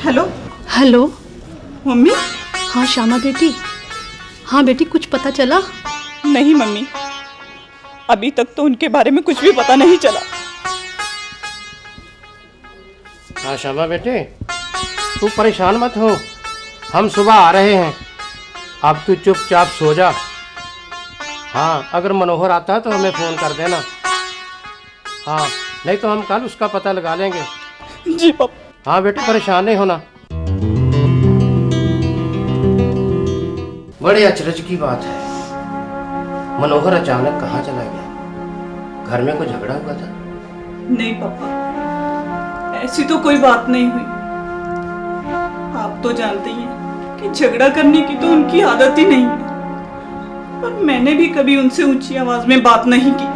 Hello hello. Mummy. हाँ श्यामा बेटी। हाँ बेटी, कुछ पता चला? नहीं मम्मी, अभी तक तो उनके बारे में कुछ भी पता नहीं चला। हाँ श्यामा बेटे, तू परेशान मत हो, हम सुबह आ रहे हैं। अब तू चुपचाप सो जा। हाँ, अगर मनोहर आता है तो हमें फ़ोन कर देना। हाँ, नहीं तो हम कल उसका पता लगा लेंगे। जी पापा। हाँ बेटे, परेशान नहीं होना। बड़े अचरज की बात है, मनोहर अचानक कहाँ चला गया? घर में कोई झगड़ा हुआ था? नहीं पापा, ऐसी तो कोई बात नहीं हुई। आप तो जानते ही हैं कि झगड़ा करने की तो उनकी आदत ही नहीं है, पर मैंने भी कभी उनसे ऊंची आवाज में बात नहीं की।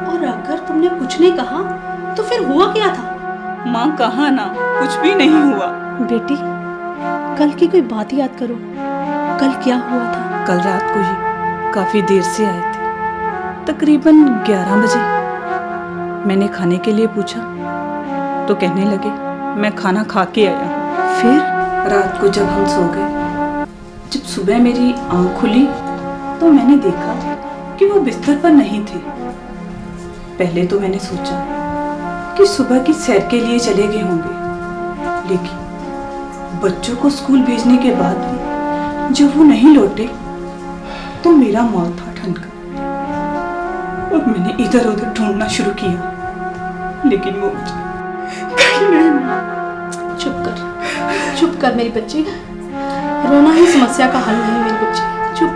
और अगर तुमने कुछ नहीं कहा तो फिर हुआ क्या था? माँ कहा ना, कुछ भी नहीं हुआ। बेटी, कल की कोई बात याद करो, कल क्या हुआ था? कल रात को ही काफी देर से आए थे, तकरीबन 11 बजे। मैंने खाने के लिए पूछा तो कहने लगे मैं खाना खा के आया हूँ। फिर रात को जब हम सो गए, जब सुबह मेरी आँख खुली तो मैंने देखा कि वो बिस्तर पर नहीं थे। पहले तो मैंने सोचा कि सुबह की सैर के लिए चले गए होंगे, लेकिन बच्चों को स्कूल भेजने के बाद भी जब वो नहीं लौटे तो मेरा माथा ठनका और मैंने इधर उधर ढूंढना शुरू किया, लेकिन वो मुझे कहीं नहीं मिला। चुप कर मेरी बच्ची, रोना ही समस्या का हल नहीं मेरी बच्ची। चुप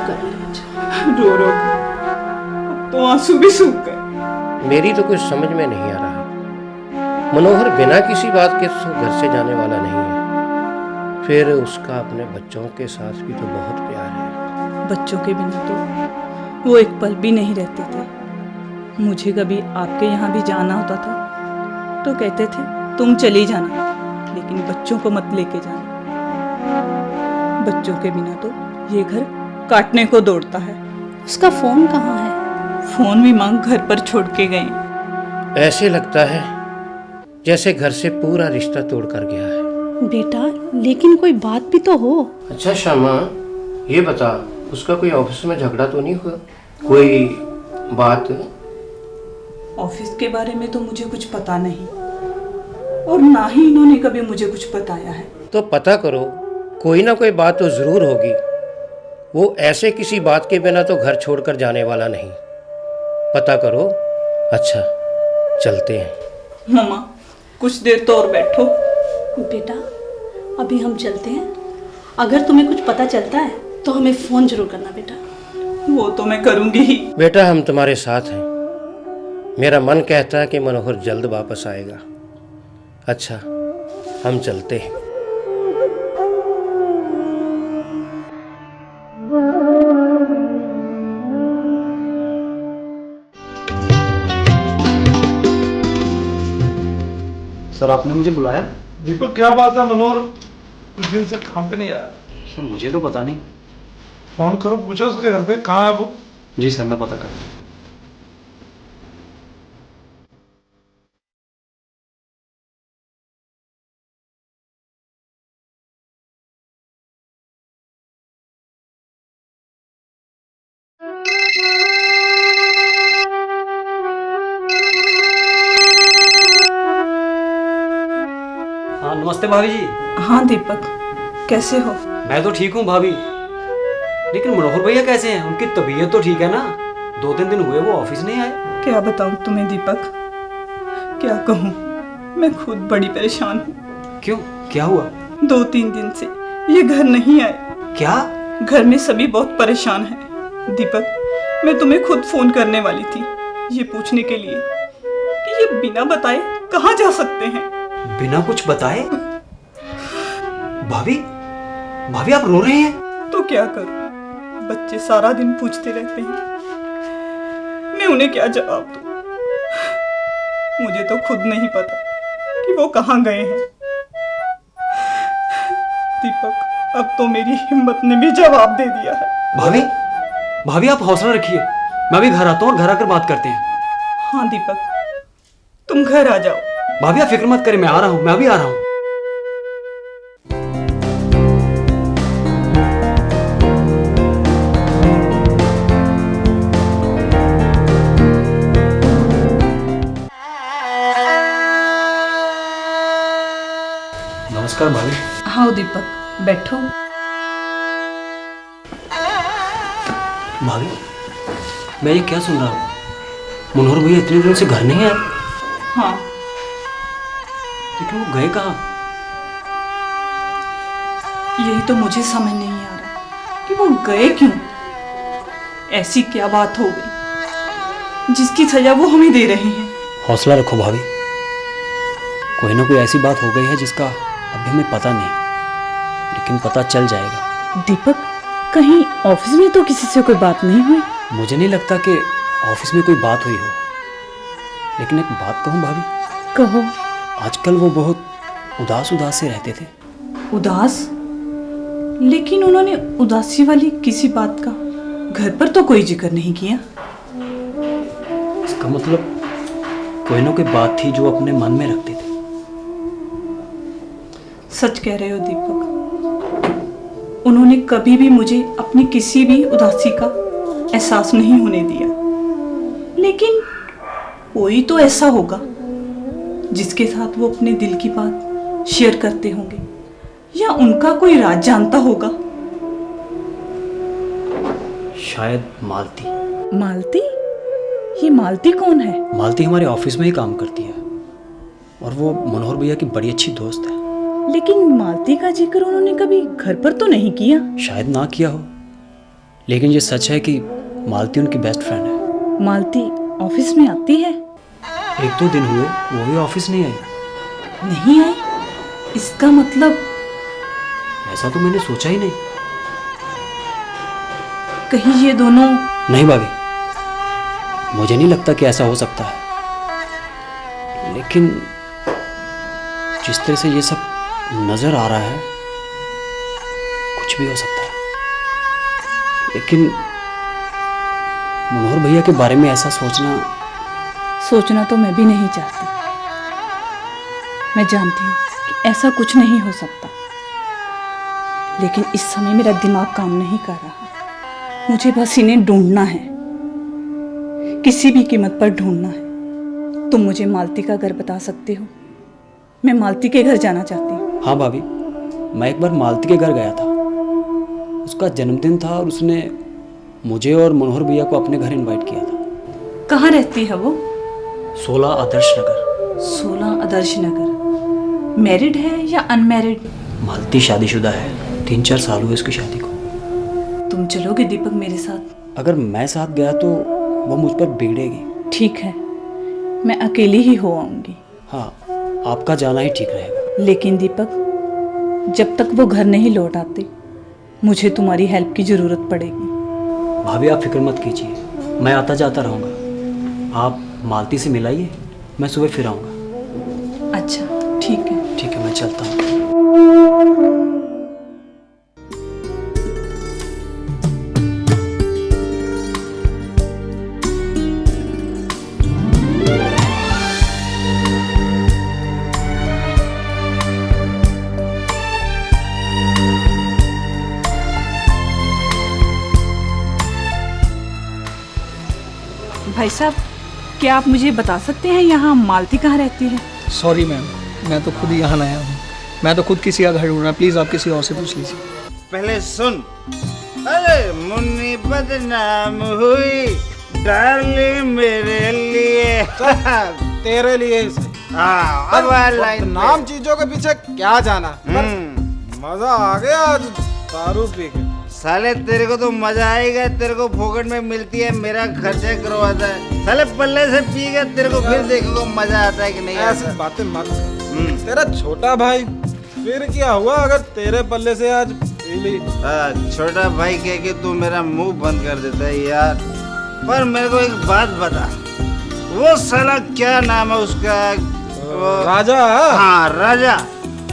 कर मेरी बच्ची। रो रो कर अब तो आंसू भी सूख गए। मेरी तो कुछ समझ में नहीं आ रहा। मनोहर बिना किसी बात के तो घर से जाने वाला नहीं है, फिर उसका अपने बच्चों के साथ भी तो बहुत प्यार है। बच्चों के बिना तो वो एक पल भी नहीं रहते थे। मुझे कभी आपके यहाँ भी जाना होता था तो कहते थे तुम चली जाना, लेकिन बच्चों को मत लेके जाना। बच्चों के बिना तो ये घर काटने को दौड़ता है। उसका फोन कहाँ है? फोन भी माँ घर पर छोड़ के गए। ऐसे लगता है जैसे घर से पूरा रिश्ता तोड़ कर गया है। बेटा, लेकिन कोई बात भी तो हो। अच्छा श्यामा, ये बता, उसका कोई ऑफिस में झगड़ा तो नहीं हुआ? कोई बात? ऑफिस के बारे में तो मुझे कुछ पता नहीं, और ना ही इन्होंने कभी मुझे कुछ बताया है। तो पता करो, कोई ना कोई बात तो जरूर होगी। वो ऐसे किसी बात के बिना तो घर छोड़कर जाने वाला नहीं। पता करो। अच्छा, चलते हैं। मम्मा, कुछ देर तो और बैठो। बेटा, अभी हम चलते हैं। अगर तुम्हें कुछ पता चलता है तो हमें फोन जरूर करना बेटा। वो तो मैं करूंगी ही। बेटा, हम तुम्हारे साथ हैं। मेरा मन कहता है कि मनोहर जल्द वापस आएगा। अच्छा, हम चलते हैं। सर, आपने मुझे बुलाया? दीपक, क्या बात है? मनोहर कुछ दिन से काम पे नहीं आया। सर, मुझे तो पता नहीं। फोन करो, पूछो उसके घर पे कहाँ है वो। जी सर, मैं पता करता हूँ। हाँ, नमस्ते भाभी जी। हाँ दीपक, कैसे हो? मैं तो ठीक हूँ भाभी, लेकिन मनोहर भैया कैसे हैं? उनकी तबीयत तो ठीक है ना? 2-3 दिन हुए वो ऑफिस नहीं आए। क्या बताऊं तुम्हें दीपक, क्या कहूँ, मैं खुद बड़ी परेशान हूँ। क्यों, क्या हुआ? 2-3 दिन से ये घर नहीं आए। क्या? घर में सभी बहुत परेशान हैं। दीपक, मैं तुम्हें खुद फोन करने वाली थी ये पूछने के लिए कि ये बिना बताए कहाँ जा सकते हैं। बिना कुछ बताए? भाभी, भाभी आप रो रहे हैं? तो क्या करूं, बच्चे सारा दिन पूछते रहते हैं, मैं उन्हें क्या जवाब दूं? मुझे तो खुद नहीं पता कि वो कहाँ गए हैं। दीपक, अब तो मेरी हिम्मत ने भी जवाब दे दिया है। भाभी, भाभी आप हौसला रखिए, मैं भी घर आता हूँ और घर आकर बात करते हैं। हाँ दीपक, तुम घर आ जाओ। भाभी आप फिक्र मत करें, मैं आ रहा हूँ, मैं अभी आ रहा हूँ। नमस्कार भाभी। हाँ दीपक, बैठो। भाभी मैं ये क्या सुन रहा हूँ, मनोहर भैया इतने दिनों से घर नहीं आए, हाँ, लेकिन वो गए कहाँ? यही तो मुझे समझ नहीं आ रहा कि वो गए क्यों। ऐसी क्या बात हो गई जिसकी सजा वो हमें दे रहे हैं। हौसला रखो भाभी, कोई ना कोई ऐसी बात हो गई है जिसका अभी हमें पता नहीं, लेकिन पता चल जाएगा। दीपक, कहीं ऑफिस में तो किसी से कोई बात नहीं हुई? मुझे नहीं लगता कि ऑफिस में कोई बात हुई हो, लेकिन एक बात कहूँ भाभी, कहो। आजकल वो बहुत उदास उदास से रहते थे। उदास? लेकिन उन्होंने उदासी वाली किसी बात का घर पर तो कोई जिक्र नहीं किया। इसका मतलब कोई ना कोई बात थी जो अपने मन में रखते थे। सच कह रहे हो दीपक, उन्होंने कभी भी मुझे अपनी किसी भी उदासी का एहसास नहीं होने दिया। लेकिन कोई तो ऐसा होगा जिसके साथ वो अपने दिल की बात शेयर करते होंगे, या उनका कोई राज जानता होगा। शायद मालती। मालती? ये मालती कौन है? मालती हमारे ऑफिस में ही काम करती है और वो मनोहर भैया की बड़ी अच्छी दोस्त है। लेकिन मालती का जिक्र उन्होंने कभी घर पर तो नहीं किया। शायद ना किया हो, लेकिन ये सच है कि मालती उनकी बेस्ट फ्रेंड है। मालती ऑफिस में आती है? 1-2 दिन हुए वो भी ऑफिस नहीं आई। नहीं आई? इसका मतलब? ऐसा तो मैंने सोचा ही नहीं। कहीं ये दोनों? नहीं भाभी, मुझे नहीं लगता कि ऐसा हो सकता है, लेकिन जिस तरह से ये सब नजर आ रहा है कुछ भी हो सकता है। लेकिन मनोहर भैया के बारे में ऐसा सोचना तो मैं भी नहीं चाहती। मैं जानती हूँ कि ऐसा कुछ नहीं हो सकता, लेकिन इस समय मेरा दिमाग काम नहीं कर रहा। मुझे बस इन्हें ढूंढना है, किसी भी कीमत पर ढूंढना है। तुम मुझे मालती का घर बता सकते हो? मैं मालती के घर जाना चाहती हूँ। हाँ भाभी, मैं एक बार मालती के घर गया था। उसका जन्मदिन था और उसने मुझे और मनोहर भैया को अपने घर इनवाइट किया था। कहाँ रहती है वो? 16 आदर्श नगर। 16 आदर्श नगर। मैरिड है या अनमैरिड? मालती शादीशुदा है, 3-4 साल हुए उसकी शादी को। तुम चलोगे दीपक मेरे साथ? अगर मैं साथ गया तो वो मुझ पर बिगड़ेगी। ठीक है, मैं अकेली ही हो आऊंगी। हाँ, आपका जाना ही ठीक रहेगा। लेकिन दीपक, जब तक वो घर नहीं लौट आते, मुझे तुम्हारी हेल्प की ज़रूरत पड़ेगी। भाभी आप फिक्र मत कीजिए, मैं आता जाता रहूँगा। आप मालती से मिलाइए, मैं सुबह फिर आऊँगा। अच्छा, ठीक है। ठीक है, मैं चलता हूँ। भाई साहब, क्या आप मुझे बता सकते हैं यहाँ मालती कहाँ रहती है? सॉरी मैम, मैं तो खुद ही यहाँ नया हूँ। मैं तो खुद किसी का घर ढूंढ रहा, प्लीज़ आप किसी और से पूछ लीजिए। पहले सुन। अरे मुन्नी बदनाम हुई डार्लिंग मेरे लिए। तेरे लिए ही सही। हाँ, अब लाइन नाम चीजों के पीछे क्या जाना, पर मजा आ गया आज दारू पी के। साले तेरे को तो मजा आएगा, तेरे को फोकट में मिलती है, मेरा खर्चा करवाता है। साले पल्ले से पी के तेरे को फिर देखो मजा आता है कि नहीं ऐसी आता। बातें मत कर। तेरा छोटा भाई फिर क्या हुआ अगर तेरे पल्ले से आज पी ली? छोटा भाई कह के तू मेरा मुंह बंद कर देता है यार। पर मेरे को एक बात बता, वो साला क्या नाम है उसका? राजा। हाँ, राजा।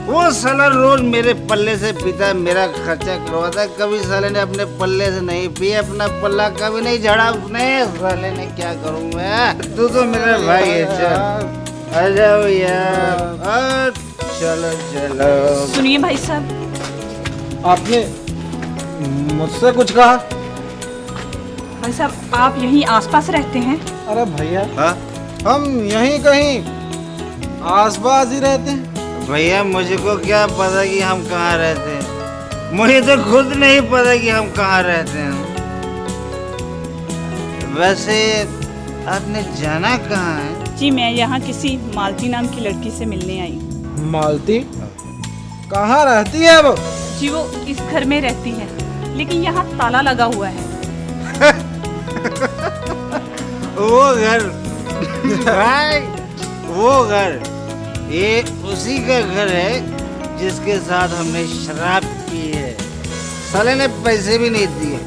वो साला रोज मेरे पल्ले से पीता है, मेरा खर्चा करवाता है। कभी साले ने अपने पल्ले से नहीं पिया, अपना पल्ला कभी नहीं झड़ा उसने। साले ने क्या करूं मैं? तू तो मेरा भाई है। चल आ जाओ यार, चलो चलो। सुनिए भाई साहब। आपने मुझसे कुछ कहा? भाई साहब आप यहीं आसपास रहते हैं? अरे भैया, हाँ हम यहीं कहीं आसपास ही रहते हैं। भैया, मुझको क्या पता कि हम कहाँ रहते हैं। मुझे तो खुद नहीं पता कि हम कहाँ रहते हैं। वैसे आपने जाना कहाँ है? जी मैं यहाँ किसी मालती नाम की लड़की से मिलने आई हूँ। मालती? कहाँ रहती है वो? जी वो इस घर में रहती है, लेकिन यहाँ ताला लगा हुआ है। वो घर भाई, वो घर, ये उसी का घर है जिसके साथ हमने शराब पी है। साले ने पैसे भी नहीं दिए।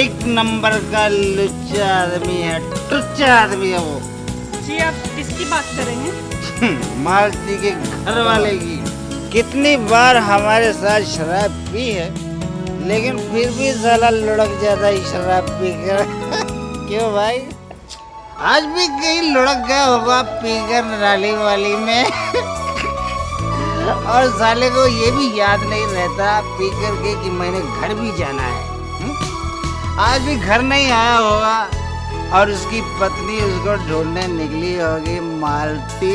एक नंबर का लुच्चा आदमी है, टुच्चा आदमी है वो। जी आप किसकी बात कर रहे हैं? मालती के घर वाले की। कितनी बार हमारे साथ शराब पी है, लेकिन फिर भी साला लुढ़क जाता है शराब पीकर। क्यों भाई? आज भी कहीं लुढ़क गया होगा पीकर नाली वाली में। और साले को ये भी याद नहीं रहता पी करके कि मैंने घर भी जाना है। आज भी घर नहीं आया होगा और उसकी पत्नी उसको ढूंढने निकली होगी मालती।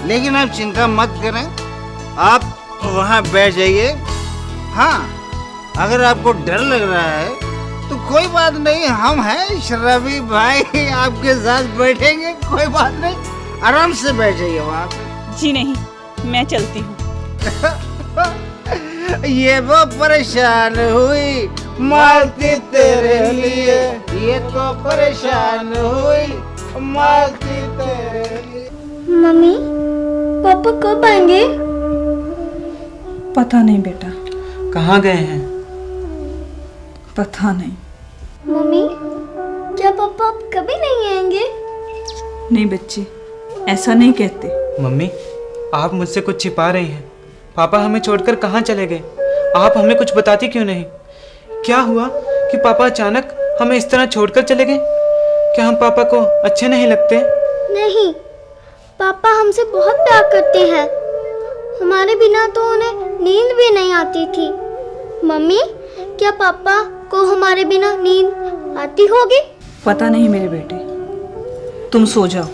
लेकिन आप चिंता मत करें, आप वहाँ बैठ जाइए। हाँ, अगर आपको डर लग रहा है तो कोई बात नहीं, हम हैं शराबी भाई, आपके साथ बैठेंगे, कोई बात नहीं, आराम से बैठ जाइए वहाँ पे। जी नहीं, मैं चलती हूँ। ये वो परेशान हुई मालती तेरे लिए, ये तो परेशान हुई मालती तेरे लिए। मम्मी, पापा कब आएंगे? पता नहीं बेटा, कहाँ गए हैं? पता नहीं। मम्मी, क्या पापा अब कभी नहीं आएंगे? नहीं बच्चे, ऐसा नहीं कहते। मम्मी, आप मुझसे कुछ छिपा रही हैं। पापा हमें छोड़कर कहाँ चले गए? आप हमें कुछ बताती क्यों नहीं? क्या हुआ कि पापा अचानक हमें इस तरह छोड़कर चले गए? क्या हम पापा को अच्छे नहीं लगते? नहीं, पापा हमसे बहुत प्यार करते हैं। हमारे बिना तो उन्हें नींद भी नहीं आती थी। मम्मी, क्या पापा को हमारे बिना नींद आती होगी? पता नहीं मेरे बेटे, तुम सो जाओ,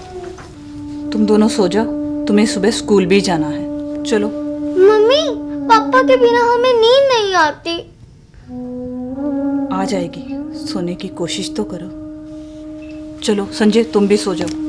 तुम दोनों सो जाओ, तुम्हें सुबह स्कूल भी जाना है। चलो। मम्मी, पापा के बिना हमें नींद नहीं आती। आ जाएगी, सोने की कोशिश तो करो। चलो संजय, तुम भी सो जाओ।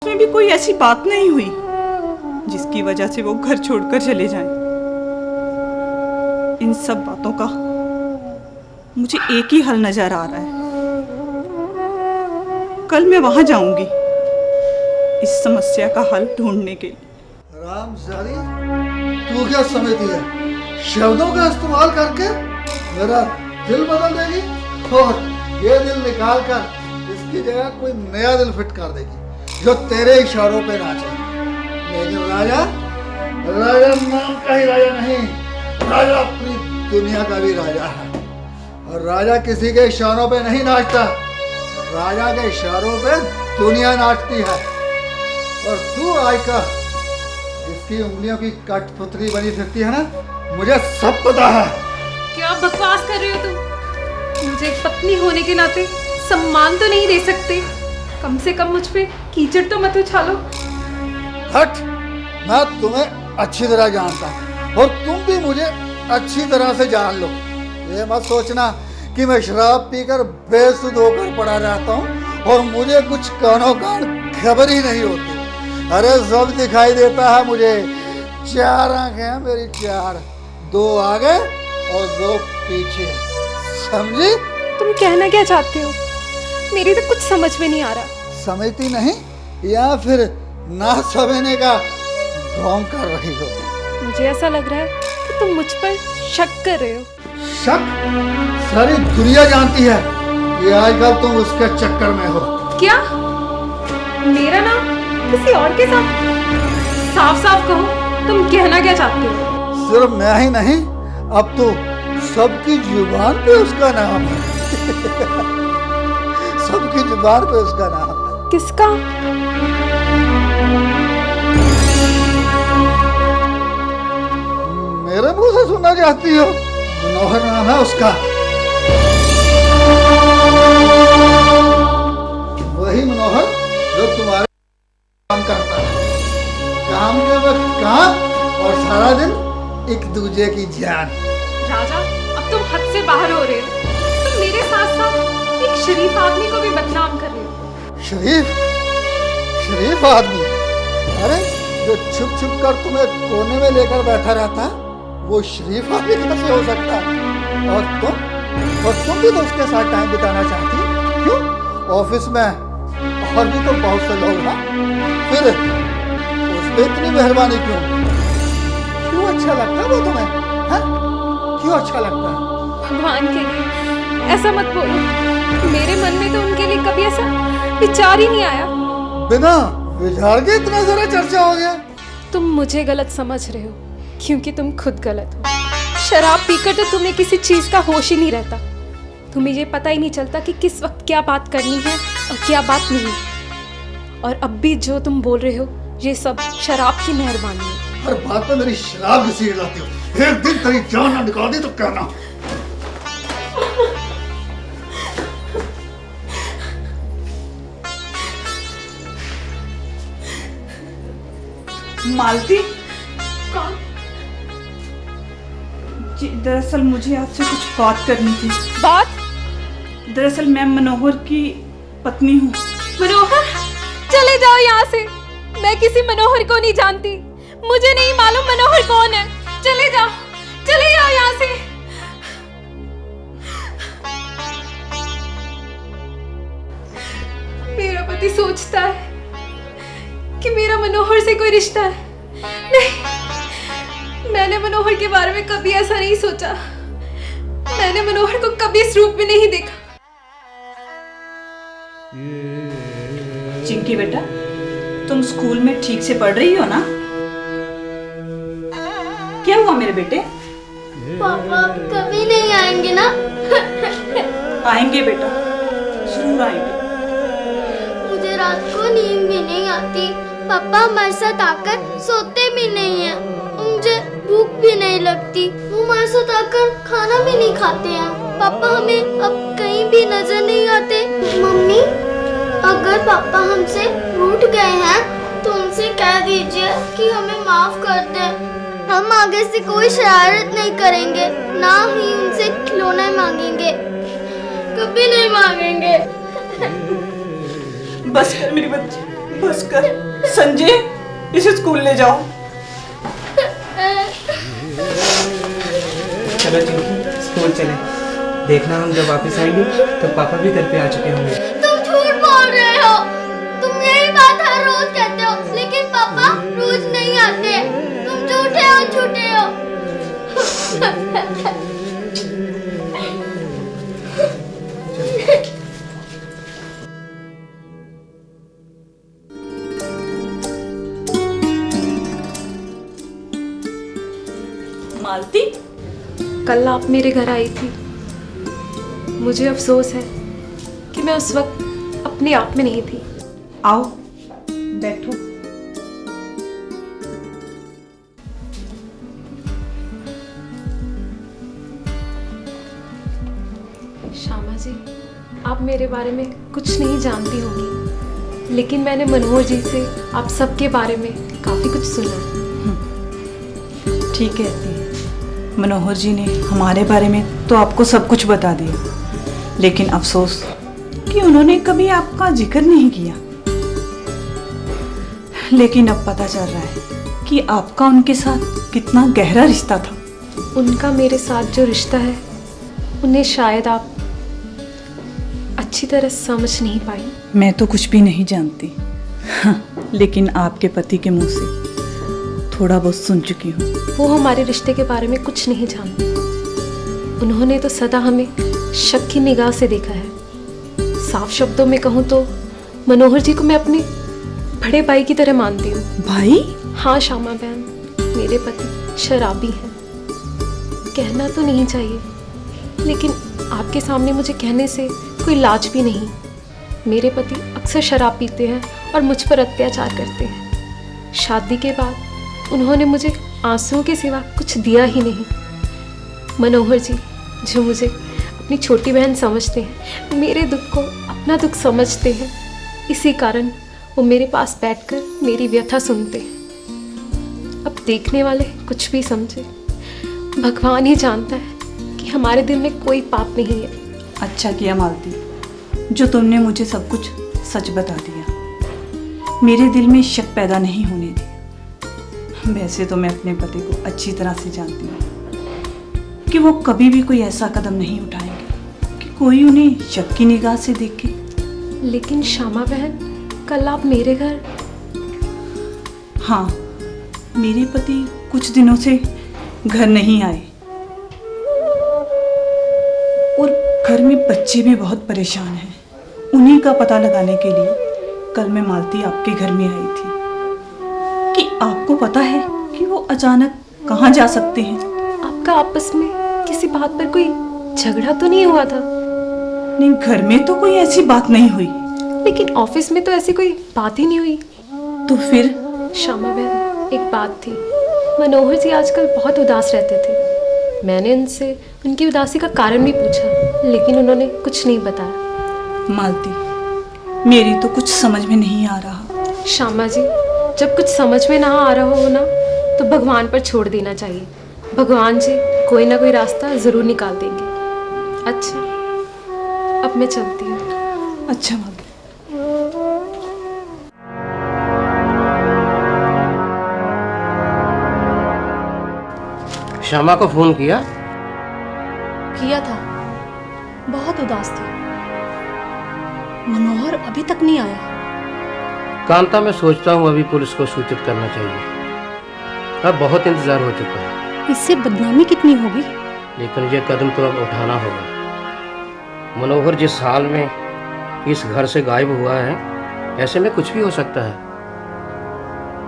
में भी कोई ऐसी बात नहीं हुई जिसकी वजह से वो घर छोड़कर चले जाएं। इन सब बातों का मुझे एक ही हल नजर आ रहा है। कल मैं वहां जाऊंगी इस समस्या का हल ढूंढने के लिए। राम सारी, तू क्या समझती है? शब्दों का इस्तेमाल करके मेरा दिल बदल देगी और ये दिल निकाल कर इसकी जगह कोई नया दिल फिट कर देगी जो तेरे इशारों पे नाचे। लेकिन राजा, राजा नाम का ही राजा नहीं, राजा अपनी दुनिया का भी राजा है। और राजा किसी के इशारों पे नहीं नाचता, राजा के इशारों पे दुनिया नाचती है। और तू आज का जिसकी उंगलियों की कठपुतली बनी फिरती है ना, मुझे सब पता है। क्या बकवास कर रहे हो तुम? मुझे एक पत्नी होने के नाते सम्मान तो नहीं दे सकते? कम से कम मुझ पे कीचड़ तो मत उछालो। हट, मैं तुम्हें अच्छी तरह जानता हूँ और तुम भी मुझे अच्छी तरह से जान लो। ये मत सोचना कि मैं शराब पीकर बेसुध होकर पड़ा रहता हूँ और मुझे कुछ कानो कान खबर ही नहीं होती। अरे सब दिखाई देता है मुझे। 4 आंखें हैं मेरी, 4, 2 आगे और 2 पीछे, समझी? तुम कहना क्या चाहते हो? मेरी तो कुछ समझ में नहीं आ रहा। समझती नहीं या फिर ना समझने का ढोंग कर रही हो? मुझे ऐसा लग रहा है कि तुम मुझ पर शक कर रहे हो। शक? सारी दुनिया जानती है कि आजकल तुम उसके चक्कर में हो। क्या? मेरा नाम किसी और के साथ? साफ साफ कहो, तुम कहना क्या चाहते हो? सिर्फ मैं ही नहीं, अब तो सबकी जुबान पे उसका नाम है। सबकी जुबान पे उसका नाम है। किसका? मेरे मुंह से सुनना चाहती हो? मनोहर नाम है उसका। वही मनोहर जो तुम्हारे काम करता है। काम के वक्त काम और सारा दिन एक दूजे की जान। राजा, अब तुम हद से बाहर हो रहे हो। तुम मेरे साथ साथ एक शरीफ आदमी को भी बदनाम कर रहे हो। शरीफ? शरीफ आदमी? अरे जो छुप छुप कर तुम्हें कोने में लेकर बैठा रहता है, वो शरीफ आदमी कैसे हो सकता है? और तुम भी तो उसके साथ टाइम बिताना चाहती हो, क्यों? ऑफिस में और भी तो बहुत से लोग हैं, फिर उस पर इतनी मेहरबानी क्यों? क्यों अच्छा लगता है वो तुम्हें? हैं? क्यों अच्छा लगता है? भगवान के लिए ऐसा मत बोलो। मेरे मन में तो उनके लिए कभी ऐसा विचार ही नहीं आया। बिना विचार के इतना सारा चर्चा हो गया। तुम मुझे गलत समझ रहे हो क्योंकि तुम खुद गलत हो। शराब पीकर तो तुम्हें किसी चीज का होश ही नहीं रहता। तुम्हें ये पता ही नहीं चलता कि किस वक्त क्या बात करनी है और क्या बात नहीं। और अब भी जो तुम बोल रहे हो, ये सब शराब की मेहरबानी है। हर बात पे मेरी शराब घसीट लाती हो। एक दिन तेरी जान ना निकाल दी तो कहना। मालती, कौन? जी, दरअसल मुझे आपसे कुछ बात करनी थी। बात? दरअसल मैं मनोहर की पत्नी हूँ। मनोहर? चले जाओ यहाँ से। मैं किसी मनोहर को नहीं जानती। मुझे नहीं मालूम मनोहर कौन है। चले जाओ, चले जाओ यहाँ से। मेरा पति सोचता है कि मेरा मनोहर से कोई रिश्ता है। नहीं, मैंने मनोहर के बारे में कभी ऐसा नहीं सोचा। मैंने मनोहर को कभी इस रूप में नहीं देखा। चिंकी बेटा, तुम स्कूल में ठीक से पढ़ रही हो ना? क्या हुआ मेरे बेटे? पापा कभी नहीं आएंगे ना? आएंगे बेटा, जरूर आएंगे। मुझे रात को नींद भी नहीं आती। पापा हमारे साथ आकर सोते भी नहीं हैं। मुझे भूख भी नहीं लगती। वो हमारे साथ आकर खाना भी नहीं खाते हैं। पापा हमें अब कहीं भी नजर नहीं आते। मम्मी, अगर पापा हमसे रूठ गए हैं तो उनसे कह दीजिए कि हमें माफ कर दें। हम आगे से कोई शरारत नहीं करेंगे, ना ही उनसे खिलौने मांगेंगे। कभी नहीं मांगेंगे। बस कर मेरी बच्ची, बस कर। संजय, इसे स्कूल ले जाओ। चलो चिंकी, स्कूल चले। देखना हम जब वापस आएंगे तो पापा भी घर पे आ चुके होंगे। तुम झूठ बोल रहे हो। तुम यही बात हर रोज कहते मालती, कल आप मेरे घर आई थी। मुझे अफसोस है कि मैं उस वक्त अपने आप में नहीं थी। आओ बैठो। श्यामा जी, आप मेरे बारे में कुछ नहीं जानती होंगी, लेकिन मैंने मनोहर जी से आप सबके बारे में काफ़ी कुछ सुना है। ठीक कहती है। मनोहर जी ने हमारे बारे में तो आपको सब कुछ बता दिया, लेकिन अफसोस कि उन्होंने कभी आपका जिक्र नहीं किया। लेकिन अब पता चल रहा है कि आपका उनके साथ कितना गहरा रिश्ता था। उनका मेरे साथ जो रिश्ता है, उन्हें शायद आप अच्छी तरह समझ नहीं पाई। मैं तो कुछ भी नहीं जानती, लेकिन आपके पति के मुंह से थोड़ा बहुत सुन चुकी हूँ। वो हमारे रिश्ते के बारे में कुछ नहीं जानते। उन्होंने तो सदा हमें शक की निगाह से देखा है। साफ शब्दों में कहूँ तो मनोहर जी को मैं अपने बड़े भाई की तरह मानती हूँ। भाई? हाँ श्यामा बहन, मेरे पति शराबी हैं। कहना तो नहीं चाहिए, लेकिन आपके सामने मुझे कहने से कोई लाज भी नहीं। मेरे पति अक्सर शराब पीते हैं और मुझ पर अत्याचार करते हैं। शादी के बाद उन्होंने मुझे आंसुओं के सिवा कुछ दिया ही नहीं। मनोहर जी, जो मुझे अपनी छोटी बहन समझते हैं, मेरे दुख को अपना दुख समझते हैं, इसी कारण वो मेरे पास बैठकर मेरी व्यथा सुनते हैं। अब देखने वाले कुछ भी समझे, भगवान ही जानता है कि हमारे दिल में कोई पाप नहीं है। अच्छा किया मालती, जो तुमने मुझे सब कुछ सच बता दिया। मेरे दिल में शक पैदा नहीं होने दिया। वैसे तो मैं अपने पति को अच्छी तरह से जानती हूँ कि वो कभी भी कोई ऐसा कदम नहीं उठाएंगे कि कोई उन्हें शक की निगाह से देखे। लेकिन श्यामा बहन, कल आप मेरे घर। हाँ, मेरे पति कुछ दिनों से घर नहीं आए और घर में बच्चे भी बहुत परेशान हैं। उन्हीं का पता लगाने के लिए कल मैं मालती आपके घर में आई थी। कि आपको पता है कि वो अचानक कहाँ जा सकते हैं? आपका आपस में किसी बात पर कोई झगड़ा तो नहीं हुआ था? नहीं, घर में तो कोई ऐसी बात नहीं हुई। लेकिन ऑफिस में तो ऐसी कोई बात ही नहीं हुई। तो फिर? श्यामा बहन, एक बात थी। मनोहर जी आजकल बहुत उदास रहते थे। मैंने उनसे उनकी उदासी का कारण भी पूछा, लेकिन उन्होंने कुछ नहीं बताया। मालती, मेरी तो कुछ समझ में नहीं आ रहा। श्यामा जी, जब कुछ समझ में ना आ रहा हो ना, तो भगवान पर छोड़ देना चाहिए। भगवान जी कोई ना कोई रास्ता ज़रूर निकाल देंगे। अच्छा, अब मैं चलती हूँ। अच्छा मालती। श्यामा को फोन किया? किया था, बहुत उदास थी। मनोहर अभी तक नहीं आया। कांता, मैं सोचता हूँ अभी पुलिस को सूचित करना चाहिए। अब बहुत इंतजार हो चुका है। इससे बदनामी कितनी होगी। लेकिन ये कदम तो अब उठाना होगा। मनोहर जिस हाल में इस घर से गायब हुआ है, ऐसे में कुछ भी हो सकता है।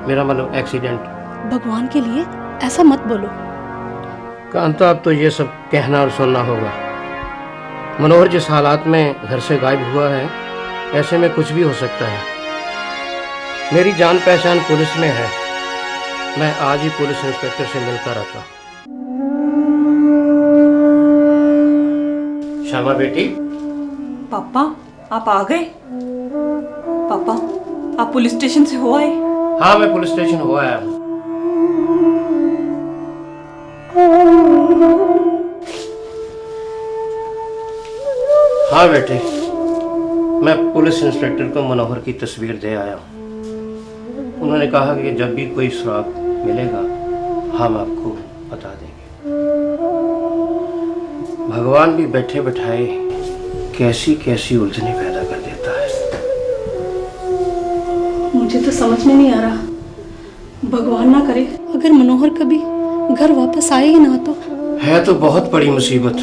मेरा मतलब एक्सीडेंट। भगवान के लिए ऐसा मत बोलो। कांता, अब तो ये सब कहना और सुनना होगा। मनोहर जिस हालात में घर से गायब हुआ है, ऐसे में कुछ भी हो सकता है। मेरी जान पहचान पुलिस में है। मैं आज ही पुलिस इंस्पेक्टर से मिलकर आता हूँ। श्यामा बेटी। पापा, आप आ गए? पापा, आप पुलिस स्टेशन से हो आए? हाँ, मैं पुलिस स्टेशन हो आया हूँ। हाँ बेटे, मैं पुलिस इंस्पेक्टर को मनोहर की तस्वीर दे आया हूँ। उन्होंने कहा कि जब भी कोई सुराग मिलेगा हम आपको बता देंगे। भगवान भी बैठे बैठाए कैसी कैसी उलझने पैदा कर देता है। मुझे तो समझ में नहीं आ रहा। भगवान ना करे अगर मनोहर कभी घर वापस आए ही ना तो। है तो बहुत बड़ी मुसीबत,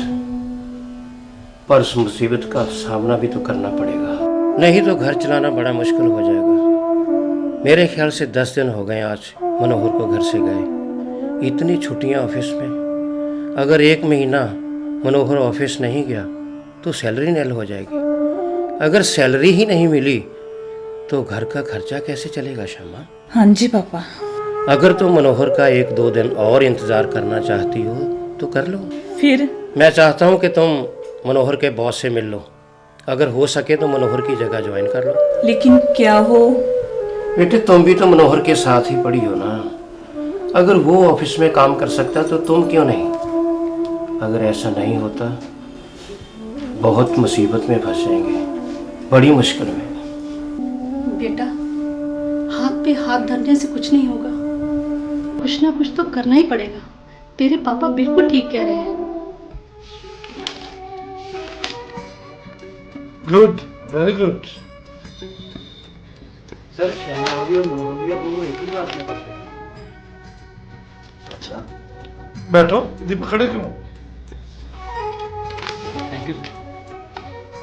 पर उस मुसीबत का सामना भी तो करना पड़ेगा, नहीं तो घर चलाना बड़ा मुश्किल हो जाएगा। मेरे ख्याल से 10 दिन हो गए आज मनोहर को घर से गए। इतनी छुट्टियां ऑफिस में, अगर 1 महीना मनोहर ऑफिस नहीं गया तो सैलरी नील हो जाएगी। अगर सैलरी ही नहीं मिली तो घर का खर्चा कैसे चलेगा श्यामा? हाँ जी पापा। अगर तुम मनोहर का 1-2 दिन और इंतजार करना चाहती हो तो कर लो। फिर मैं चाहता हूँ कि तुम मनोहर के बॉस से मिल लो, अगर हो सके तो मनोहर की जगह ज्वाइन कर लो। लेकिन क्या वो? बेटे तुम भी तो मनोहर के साथ ही पढ़ी हो ना, अगर वो ऑफिस में काम कर सकता तो तुम क्यों नहीं? अगर ऐसा नहीं होता बहुत मुसीबत में फंस जाएंगे, बड़ी मुश्किल में। बेटा, हाथ पे हाथ धरने से कुछ नहीं होगा, कुछ ना कुछ तो करना ही पड़ेगा। तेरे पापा बिल्कुल ठीक कह रहे हैं। Good, very good. Sir Shyama भी और मनोहर भी अब वो एक ही बात में पढ़ते हैं। अच्छा, बैठो। दीपक खड़े क्यों? Thank you.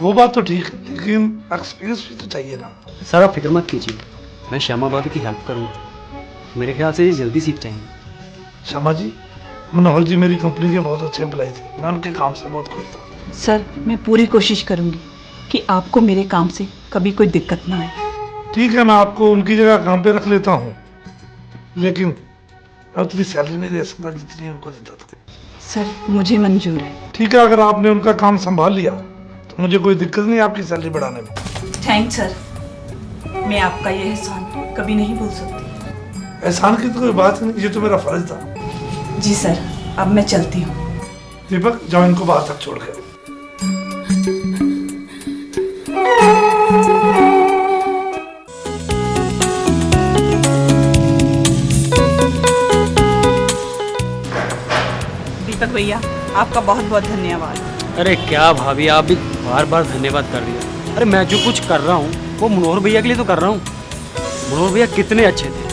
वो बात तो ठीक है, लेकिन एक्सपीरियंस भी तो चाहिए ना। सर आप फिक्र मत कीजिए, मैं श्यामा भाभी की हेल्प करूँगा। मेरे ख्याल से ये जल्दी सीख जाएंगे। श्यामा जी, मनोहर जी मेरी कंपनी के बहुत अच्छे एम्प्लॉय थे, मैं उनके काम से बहुत खुश था। सर मैं पूरी कोशिश करूंगी कि आपको मेरे काम से कभी कोई दिक्कत ना आए। ठीक है, मैं आपको उनकी जगह काम पे रख लेता हूँ, लेकिन मैं उतनी सैलरी नहीं दे सकता जितनी उनको देता था। सर मुझे मंजूर है। ठीक है, अगर आपने उनका काम संभाल लिया तो मुझे कोई दिक्कत नहीं आपकी सैलरी बढ़ाने में। थैंक्स सर, मैं आपका ये एहसान कभी नहीं भूल सकती। एहसान की तो कोई बात नहीं, ये तो मेरा फर्ज था। जी सर, अब मैं चलती हूँ। दीपक जाओ इनको बाहर तक छोड़ कर। दीपक भैया आपका बहुत बहुत धन्यवाद। अरे क्या भाभी, आप भी बार बार धन्यवाद कर रही हो। अरे मैं जो कुछ कर रहा हूँ वो मनोहर भैया के लिए तो कर रहा हूँ। मनोहर भैया कितने अच्छे थे,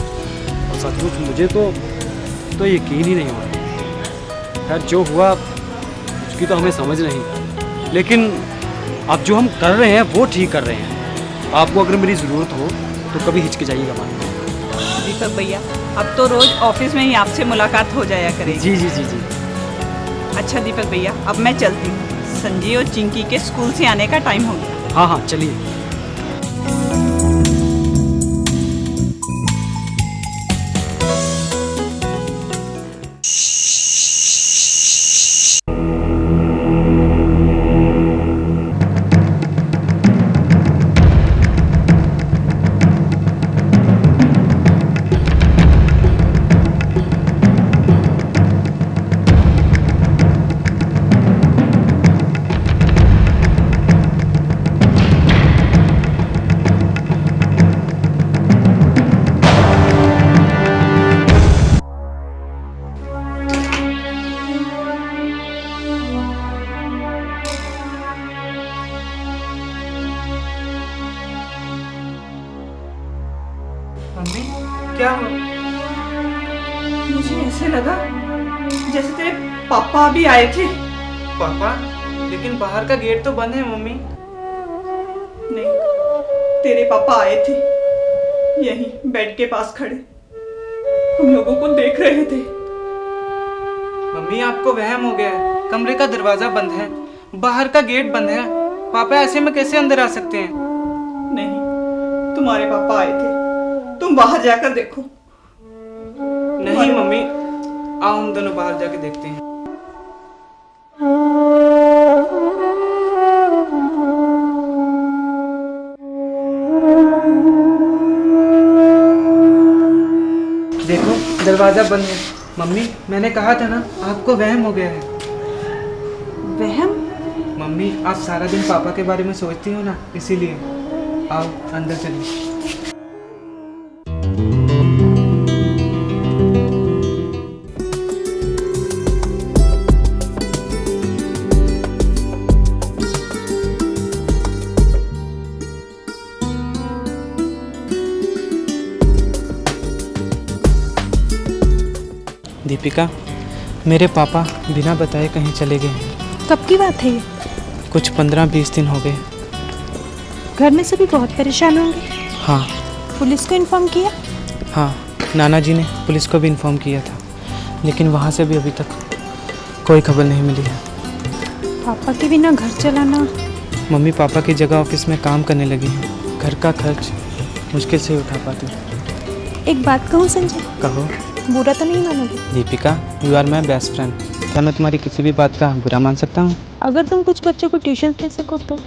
और सचमुच मुझे तो यकीन ही नहीं हो रहा। खैर जो हुआ उसकी तो हमें समझ नहीं, लेकिन अब जो हम कर रहे हैं वो ठीक कर रहे हैं। आपको अगर मेरी ज़रूरत हो तो कभी हिचकिचाइएगा मत। दीपक भैया अब तो रोज ऑफिस में ही आपसे मुलाकात हो जाया करेगी। जी जी जी जी। अच्छा दीपक भैया अब मैं चलती हूँ, संजय और चिंकी के स्कूल से आने का टाइम हो गया। हाँ हाँ चलिए। मम्मी क्या हुआ? मुझे ऐसे लगा जैसे तेरे पापा अभी आए थे। पापा, लेकिन बाहर का गेट तो बंद है मम्मी। नहीं, तेरे पापा आए थे, यहीं बेड के पास खड़े हम लोगों को देख रहे थे। मम्मी आपको वहम हो गया है, कमरे का दरवाजा बंद है, बाहर का गेट बंद है, पापा ऐसे में कैसे अंदर आ सकते हैं? नहीं, तुम्हारे पापा आए थे, तुम बाहर जाकर देखो। नहीं मम्मी, आओ हम दोनों बाहर जाके देखते हैं। देखो दरवाजा बंद है। मम्मी मैंने कहा था ना आपको वहम हो गया है। वहम? मम्मी आप सारा दिन पापा के बारे में सोचती हो ना, इसीलिए। आओ अंदर चलिए। दीपिका, मेरे पापा बिना बताए कहीं चले गए हैं। कब की बात है ये? कुछ 15-20 दिन हो गए। घर में सभी बहुत परेशान होंगे। हाँ पुलिस को इन्फॉर्म किया? हाँ, नाना जी ने पुलिस को भी इन्फॉर्म किया था, लेकिन वहाँ से भी अभी तक कोई खबर नहीं मिली है। पापा के बिना घर चलाना। मम्मी पापा की जगह ऑफिस में काम करने लगी हैं। घर का खर्च मुश्किल से ही उठा पाती। एक बात कहूँ संजय, कहो। बुरा तो नहीं मानोगे? Deepika, you are my best friend. क्या मैं तुम्हारी किसी भी बात का बुरा मान सकता हूँ? अगर तुम कुछ बच्चों को ट्यूशन दे सको तो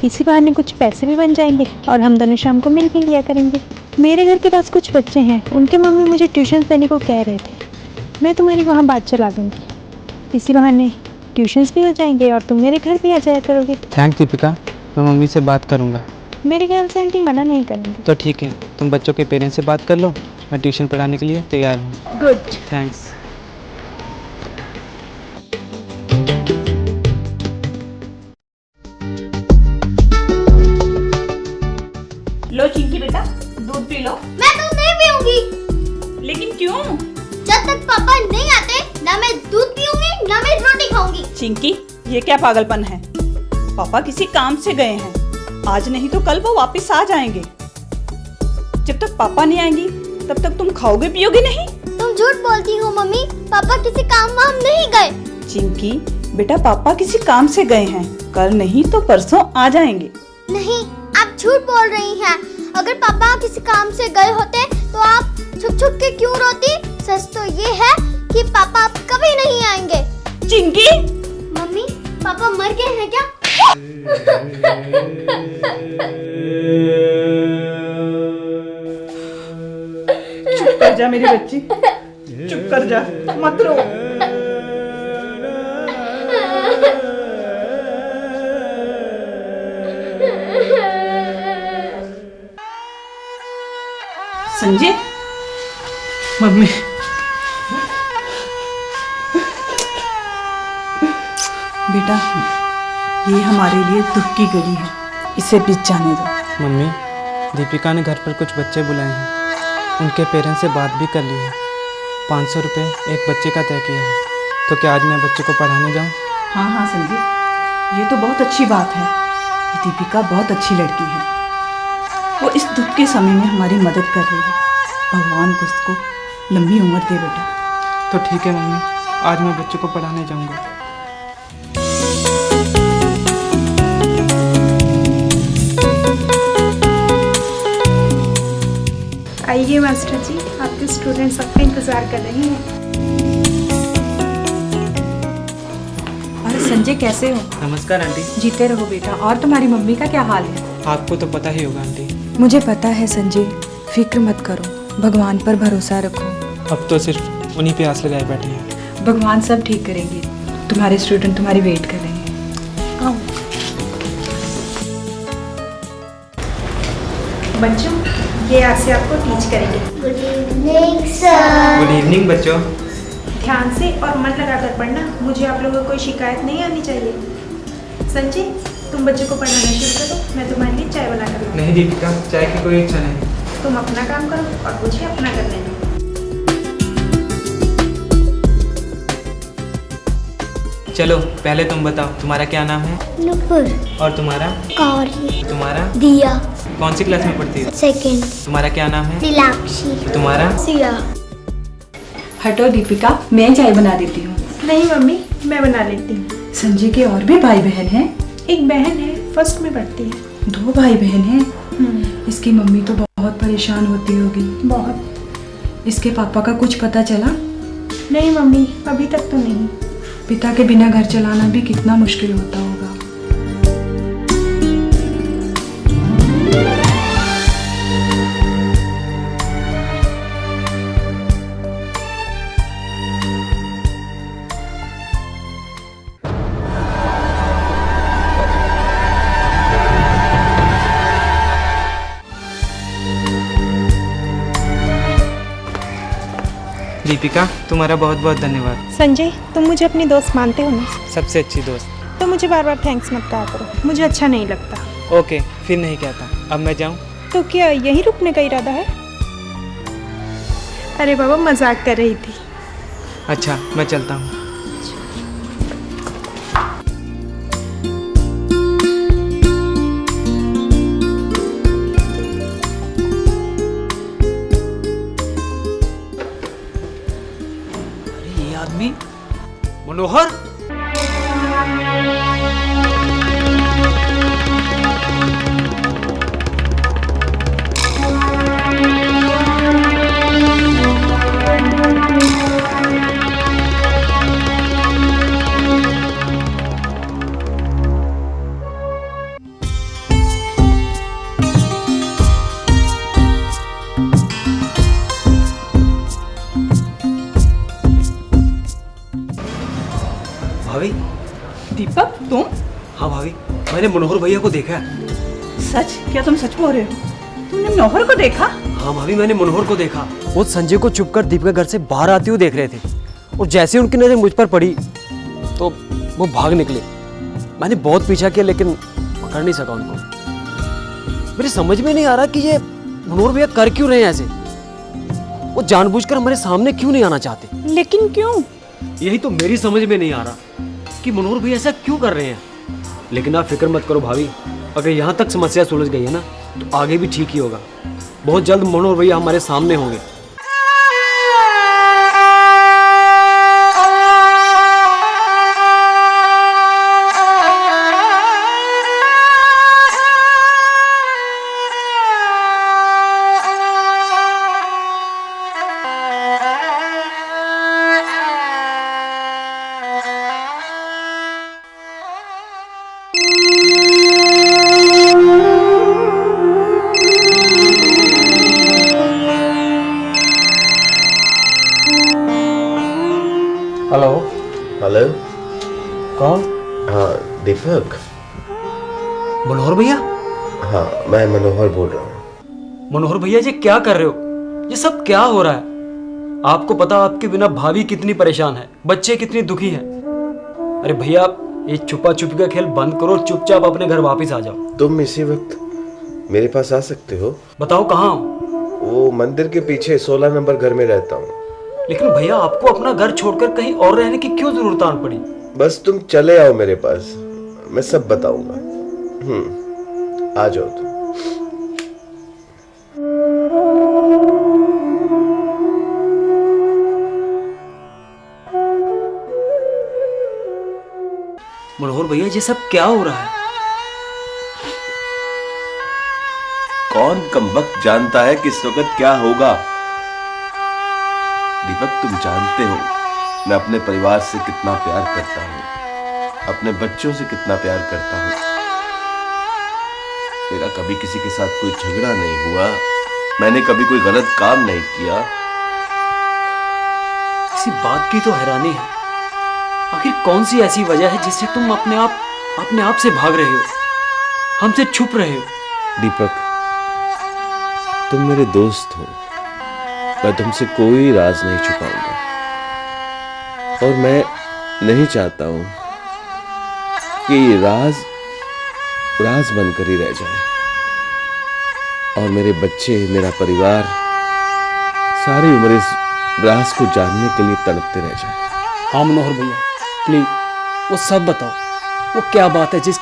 इसी बहाने कुछ पैसे भी बन जाएंगे और हम दोनों शाम को मिल के लिया करेंगे। मेरे घर के पास कुछ बच्चे हैं, उनके मम्मी मुझे ट्यूशन देने को कह रहे थे। मैं तुम्हारी वहाँ बात चला दूँगी, इसी बहाने ट्यूशन्स भी हो जाएंगे और तुम मेरे घर भी आ जाया करोगे। थैंक्स दीपिका, मैं मम्मी से बात करूँगा। मेरे ख्याल से आंटी मना नहीं करेंगे। तो ठीक है, तुम बच्चों के पेरेंट्स से बात कर लो, मैं ट्यूशन पढ़ाने के लिए तैयार हूँ। गुड। थैंक्स। लो चिंकी बेटा, दूध पी लो। मैं दूध नहीं पीऊंगी। लेकिन क्यों? जब तक पापा नहीं आते ना मैं दूध पीऊंगी ना मैं रोटी खाऊंगी। चिंकी, ये क्या पागलपन है? पापा किसी काम से गए हैं, आज नहीं तो कल वो वापस आ जाएंगे। जब तक पापा नहीं आएंगी तब तक तुम खाओगे पियोगे नहीं? तुम झूठ बोलती हो मम्मी, पापा किसी काम में हम नहीं गए। चिंकी बेटा, पापा किसी काम से गए हैं, कल नहीं तो परसों आ जाएंगे। नहीं, आप झूठ बोल रही हैं। अगर पापा किसी काम से गए होते तो आप छुप छुप के क्यों रोती? सच तो ये है कि पापा अब कभी नहीं आएंगे। चिंकी! मम्मी, पापा मर गए हैं क्या? चुप कर जा मेरी बच्ची, चुप कर जा, मत रो। संजय, मम्मी, बेटा ये हमारे लिए दुख की घड़ी है, इसे बीत जाने दो। मम्मी, दीपिका ने घर पर कुछ बच्चे बुलाए हैं, उनके पेरेंट्स से बात भी कर ली है। 500 रुपये एक बच्चे का तय किया है, तो क्या आज मैं बच्चे को पढ़ाने जाऊँ? हाँ हाँ संजय, ये तो बहुत अच्छी बात है। दीपिका बहुत अच्छी लड़की है, वो इस दुख के समय में हमारी मदद कर रही है। भगवान उसको लंबी उम्र दे बेटा। तो ठीक है मम्मी, आज मैं बच्चों को पढ़ाने जाऊँगा। आइए मास्टर जी, आपके स्टूडेंट्स आपका इंतजार कर रहे हैं। अरे संजय, कैसे हो? नमस्कार आंटी। जीते रहो बेटा। और तुम्हारी मम्मी का क्या हाल है? आपको तो पता ही होगा आंटी। मुझे पता है संजय, फिक्र मत करो, भगवान पर भरोसा रखो। अब तो सिर्फ उन्हीं पे आस लगाए बैठे हैं। भगवान सब ठीक करेंगे, तुम्हारे स्टूडेंट तुम्हारी वेट कर रहे हैं। आओ। बच्चों, ये आज से आपको टीच करेंगे। Good evening sir. Good evening बच्चों। ध्यान से और मन लगाकर पढ़ना, मुझे आप लोगों को कोई शिकायत नहीं आनी चाहिए। संजय, तुम बच्चों को पढ़ाना शुरू करो, मैं तुम्हारे लिए चाय बना कर लाऊं। नहीं दीपिका, चाय की कोई इच्छा नहीं। तुम अपना काम करो और मुझे अपना कर लेना। चलो पहले तुम बताओ, तुम्हारा क्या नाम है? नुपुर। और तुम्हारा? गौरी। तुम्हारा? दिया। कौन सी क्लास में पढ़ती हो? सेकंड। तुम्हारा क्या नाम है? नीलाक्षी। तुम्हारा? सिया। हटो दीपिका, मैं चाय बना देती हूँ। नहीं मम्मी, मैं बना लेती हूँ। संजय के और भी भाई बहन हैं? एक बहन है, फर्स्ट में पढ़ती है। 2 भाई बहन हैं? इसकी मम्मी तो बहुत परेशान होती होगी। बहुत। इसके पापा का कुछ पता चला? नहीं मम्मी, अभी तक तो नहीं। पिता के बिना घर चलाना भी कितना मुश्किल होता होगा। दीपिका, तुम्हारा बहुत बहुत धन्यवाद। संजय, तुम मुझे अपनी दोस्त मानते हो ना? सबसे अच्छी दोस्त। तो मुझे बार बार थैंक्स मत कहा करो, मुझे अच्छा नहीं लगता। ओके, फिर नहीं कहता। अब मैं जाऊँ? तो क्या यहीं रुकने का इरादा है? अरे बाबा, मजाक कर रही थी। अच्छा, मैं चलता हूँ। ये आदमी मनोहर। भाभी। दीपक तुम? हाँ भाभी, मैंने मनोहर भैया को देखा है। सच? क्या तुम सच बोल रहे हो? तुमने मनोहर को देखा? हाँ भाभी, मैंने मनोहर को देखा। वो संजय को चुपकर दीपक के घर से बाहर आते हुए देख रहे थे और जैसे उनकी नजर मुझ पर पड़ी तो वो भाग निकले। मैंने बहुत पीछा किया लेकिन पकड़ नहीं सका उनको। मेरी समझ में नहीं आ रहा कि ये मनोहर भैया कर क्यों रहे हैं ऐसे। वो जानबूझकर हमारे सामने क्यों नहीं आना चाहते। लेकिन क्यों? यही तो मेरी समझ में नहीं आ रहा कि मनोहर भैया ऐसा क्यों कर रहे हैं। लेकिन आप फिक्र मत करो भाभी, अगर यहाँ तक समस्या सुलझ गई है ना तो आगे भी ठीक ही होगा। बहुत जल्द मनोहर भैया हमारे सामने होंगे। हेलो। हेलो। कौन? हाँ, दीपक। मनोहर भैया? हाँ, मैं मनोहर बोल रहा हूँ। मनोहर भैया जी क्या कर रहे हो? ये सब क्या हो रहा है? आपको पता आपके बिना भाभी कितनी परेशान है, बच्चे कितनी दुखी हैं। अरे भैया, ये छुपा छुपी का खेल बंद करो और चुपचाप अपने घर वापस आ जाओ। तुम इसी वक्त मेरे पास आ सकते हो? बताओ कहाँ? वो मंदिर के पीछे 16 नंबर घर में रहता हूँ। लेकिन भैया, आपको अपना घर छोड़कर कहीं और रहने की क्यों जरूरत आन पड़ी? बस तुम चले आओ मेरे पास, मैं सब बताऊंगा। आ जाओ तुम। मनोहर भैया, ये सब क्या हो रहा है? कौन कमबख्त जानता है किस वक्त क्या होगा। दीपक, तुम जानते हो मैं अपने परिवार से कितना प्यार करता हूँ, अपने बच्चों से कितना प्यार करता हूँ। मेरा कभी किसी के साथ कोई झगड़ा नहीं हुआ, मैंने कभी कोई गलत काम नहीं किया। किसी बात की तो हैरानी है। आखिर कौन सी ऐसी वजह है जिससे तुम अपने आप से भाग रहे हो, हमसे छुप रहे हो? दीपक, तुम मेरे दोस्त हो, मैं तुमसे कोई राज नहीं छुपाऊंगा और मैं नहीं चाहता हूं कि ये राज बनकर ही रह जाए और मेरे बच्चे, मेरा परिवार सारी उम्र इस राज को जानने के लिए तड़पते रह जाए। हाँ मनोहर भैया, प्लीज वो सब बताओ, वो क्या बात है जिस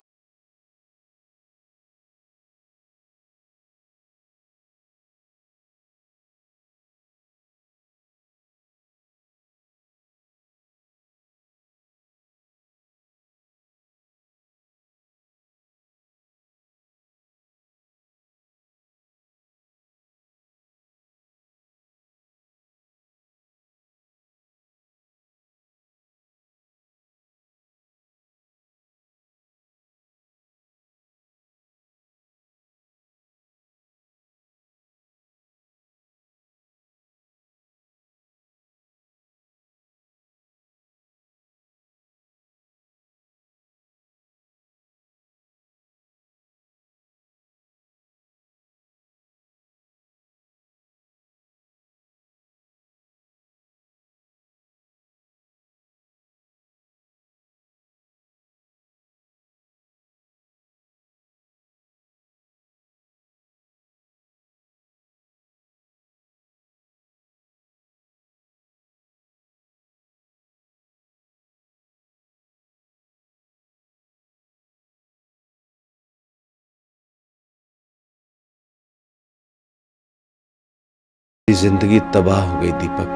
जिंदगी तबाह हो गई दीपक,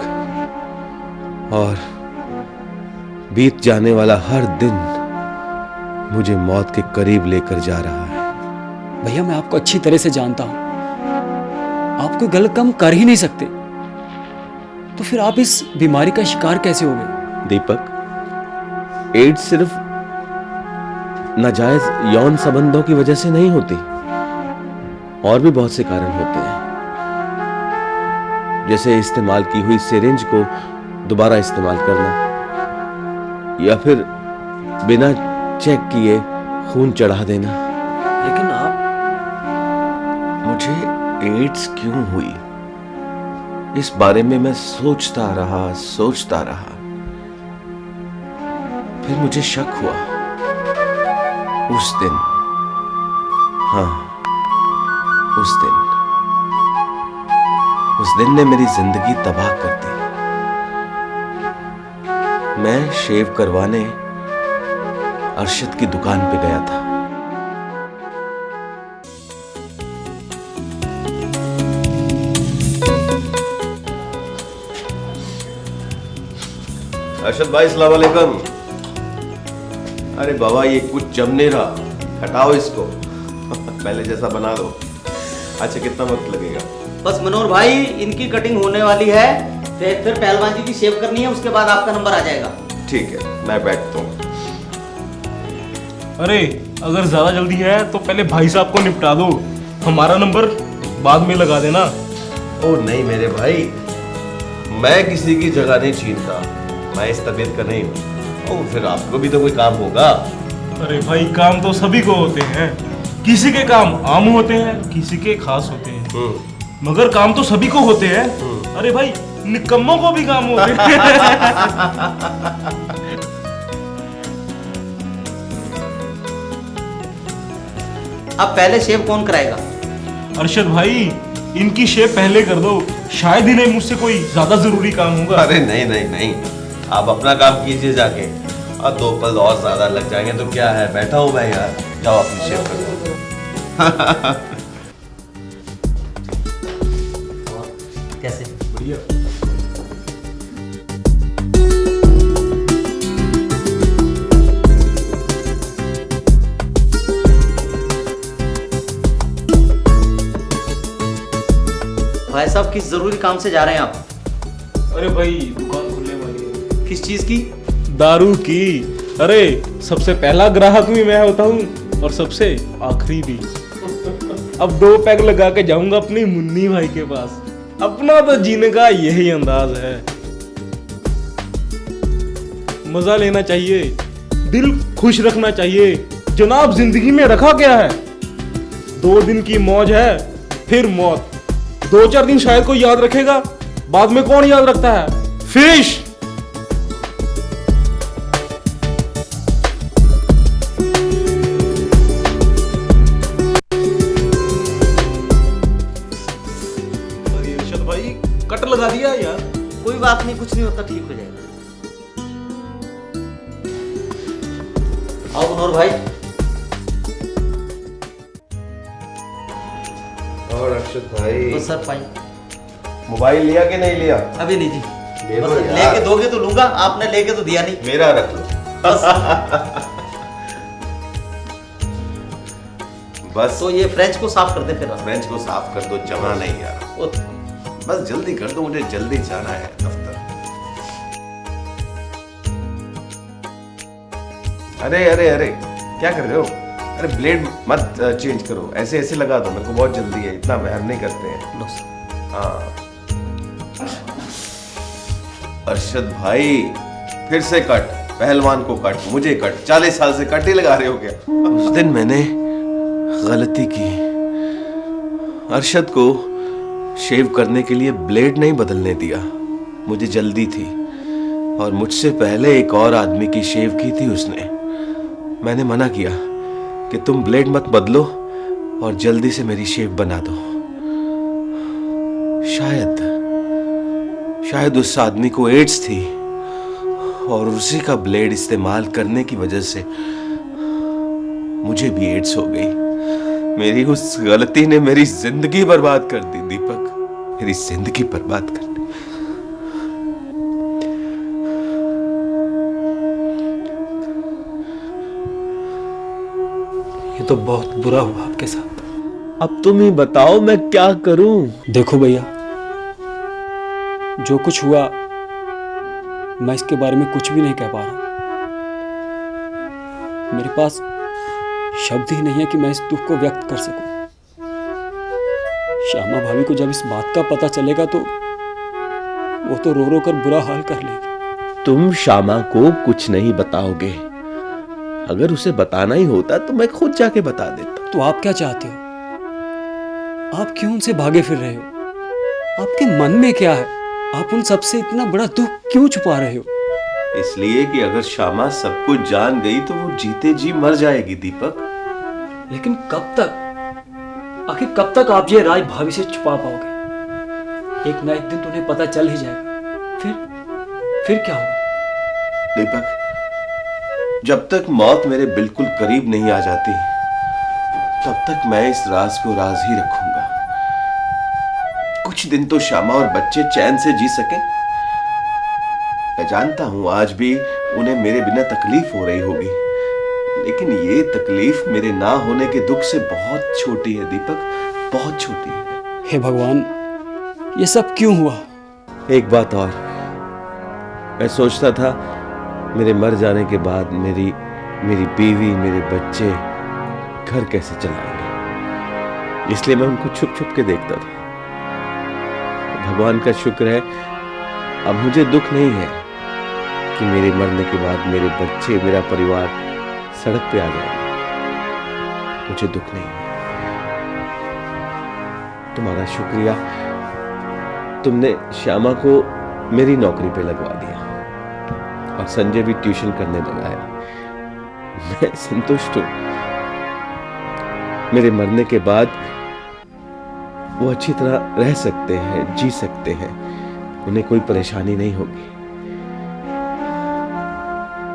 और बीत जाने वाला हर दिन मुझे मौत के करीब लेकर जा रहा है। भैया मैं आपको अच्छी तरह से जानता हूं, आप कोई गलत काम कर ही नहीं सकते, तो फिर आप इस बीमारी का शिकार कैसे हो गए? दीपक, एड्स सिर्फ नाजायज यौन संबंधों की वजह से नहीं होती, और भी बहुत से कारण होते हैं, जैसे इस्तेमाल की हुई सिरिंज को दोबारा इस्तेमाल करना, या फिर बिना चेक किए खून चढ़ा देना। लेकिन आप, मुझे एड्स क्यों हुई, इस बारे में मैं सोचता रहा। फिर मुझे शक हुआ उस दिन, हाँ उस दिन ने मेरी जिंदगी तबाह कर दी। मैं शेव करवाने अरशद की दुकान पे गया था। अरशद भाई अस्सलाम वालेकुम। अरे बाबा ये कुछ जम नहीं रहा, हटाओ इसको। पहले जैसा बना दो। अच्छा कितना वक्त लगेगा? बस मनोहर भाई इनकी कटिंग होने वाली है, फिर पहलवान जी की शेव करनी है, उसके बाद आपका नंबर आ जाएगा। ठीक है, मैं बैठता हूँ। अरे अगर ज्यादा जल्दी है तो पहले भाई साहब को निपटा दो, हमारा नंबर बाद में लगा देना। ओ नहीं मेरे भाई, मैं किसी की जगह नहीं छीनता, मैं इस तबीयत का नहीं हूँ। ओ फिर आपको भी तो कोई काम होगा। अरे भाई काम तो सभी को होते हैं, किसी के काम आम होते हैं, किसी के खास होते हैं, मगर काम तो सभी को होते हैं। अरे भाई निकम्मों को भी काम होते हैं। अब पहले शेव कौन कराएगा? अरशद भाई इनकी शेव पहले कर दो, शायद इन्हें मुझसे कोई ज्यादा जरूरी काम होगा। अरे नहीं नहीं नहीं, आप अपना काम कीजिए जाके, और 2 पल और ज्यादा लग जाएंगे तो क्या है, बैठा हूं मैं यार, जाओ अपनी शेव कर दो। कैसे? बढ़िया। भाई साहब किस जरूरी काम से जा रहे हैं आप? अरे भाई दुकान खुलने वाली है। किस चीज की? दारू की। अरे सबसे पहला ग्राहक भी मैं होता हूँ और सबसे आखिरी भी। अब 2 पैग लगा के जाऊंगा अपनी मुन्नी भाई के पास। अपना तो जीने का यही अंदाज है, मजा लेना चाहिए, दिल खुश रखना चाहिए। जनाब जिंदगी में रखा क्या है, 2 दिन की मौज है फिर मौत। 2-4 दिन शायद कोई याद रखेगा, बाद में कौन याद रखता है। फिनिश। अरशद भाई कट लगा दिया यार। कोई बात नहीं, कुछ नहीं होता, ठीक हो जाएगा। आओ मनोहर भाई। और अरशद भाई, तो सर पाई मोबाइल लिया कि नहीं लिया? अभी नहीं जी, ले लो बस यार। लेके दोगे तो लूंगा, आपने लेके तो दिया नहीं। मेरा रख लो। बस तो ये फ्रेंच को साफ कर दे फिर। फ्रेंच को साफ कर दो, जमा नहीं यार। बस जल्दी कर दो, मुझे जल्दी जाना है दफ्तर। अरे अरे अरे क्या कर रहे हो? अरे ब्लेड मत चेंज करो, ऐसे ऐसे लगा दो, मेरे को बहुत जल्दी है, इतना वहम नहीं करते हैं। लो सर। हाँ अरशद भाई फिर से कट, पहलवान को कट, मुझे कट, 40 साल से कट ही लगा रहे हो क्या? उस दिन मैंने गलती की, अरशद को शेव करने के लिए ब्लेड नहीं बदलने दिया। मुझे जल्दी थी और मुझसे पहले एक और आदमी की शेव की थी उसने। मैंने मना किया कि तुम ब्लेड मत बदलो और जल्दी से मेरी शेव बना दो। शायद उस आदमी को एड्स थी और उसी का ब्लेड इस्तेमाल करने की वजह से मुझे भी एड्स हो गई। मेरी उस गलती ने मेरी जिंदगी बर्बाद कर दी दीपक। मेरी जिंदगी बर्बाद कर दी। ये तो बहुत बुरा हुआ आपके साथ। अब तुम ही बताओ मैं क्या करूं? देखो भैया, जो कुछ हुआ मैं इसके बारे में कुछ भी नहीं कह पा रहा। मेरे पास शब्द ही नहीं है कि मैं इस दुख को व्यक्त कर सकूं। श्यामा भाभी को जब इस बात का पता चलेगा तो वो तो रो रो कर बुरा हाल कर लेगी। तुम श्यामा को कुछ नहीं बताओगे। अगर उसे बताना ही होता तो मैं खुद जाके बता देता। तो आप क्या चाहते हो? आप क्यों उनसे भागे फिर रहे हो? आपके मन में क्या है? आप उन सबसे इतना बड़ा दुख क्यों छुपा रहे हो? इसलिए कि अगर श्यामा सब कुछ जान गई तो वो जीते जी मर जाएगी दीपक। लेकिन कब तक? आखिर कब तक आप ये राज भाभी से छुपा पाओगे? एक ना एक दिन तो उन्हें पता चल ही जाएगा। फिर क्या होगा? दीपक, जब तक मौत मेरे बिल्कुल करीब नहीं आ जाती तब तक मैं इस राज को राज ही रखूंगा। कुछ दिन तो श्यामा और बच्चे चैन से जी सके। मैं जानता हूं आज भी उन्हें मेरे बिना तकलीफ हो रही होगी, लेकिन ये तकलीफ मेरे ना होने के दुख से बहुत छोटी है दीपक, बहुत छोटी है। हे भगवान, ये सब क्यों हुआ? एक बात और, मैं सोचता था मेरे मर जाने के बाद मेरी बीवी, मेरे बच्चे घर कैसे चलाएंगे, इसलिए मैं उनको छुप छुप के देखता था। भगवान का शुक्र है अब मुझे दुख नहीं है कि मेरे मरने के बाद मेरे बच्चे, मेरा परिवार सड़क पे आ जाएगा। मुझे दुख नहीं है। तुम्हारा शुक्रिया, तुमने श्यामा को मेरी नौकरी पे लगवा दिया और संजय भी ट्यूशन करने लगाया। मैं संतुष्ट हूं। मेरे मरने के बाद वो अच्छी तरह रह सकते हैं, जी सकते हैं, उन्हें कोई परेशानी नहीं होगी,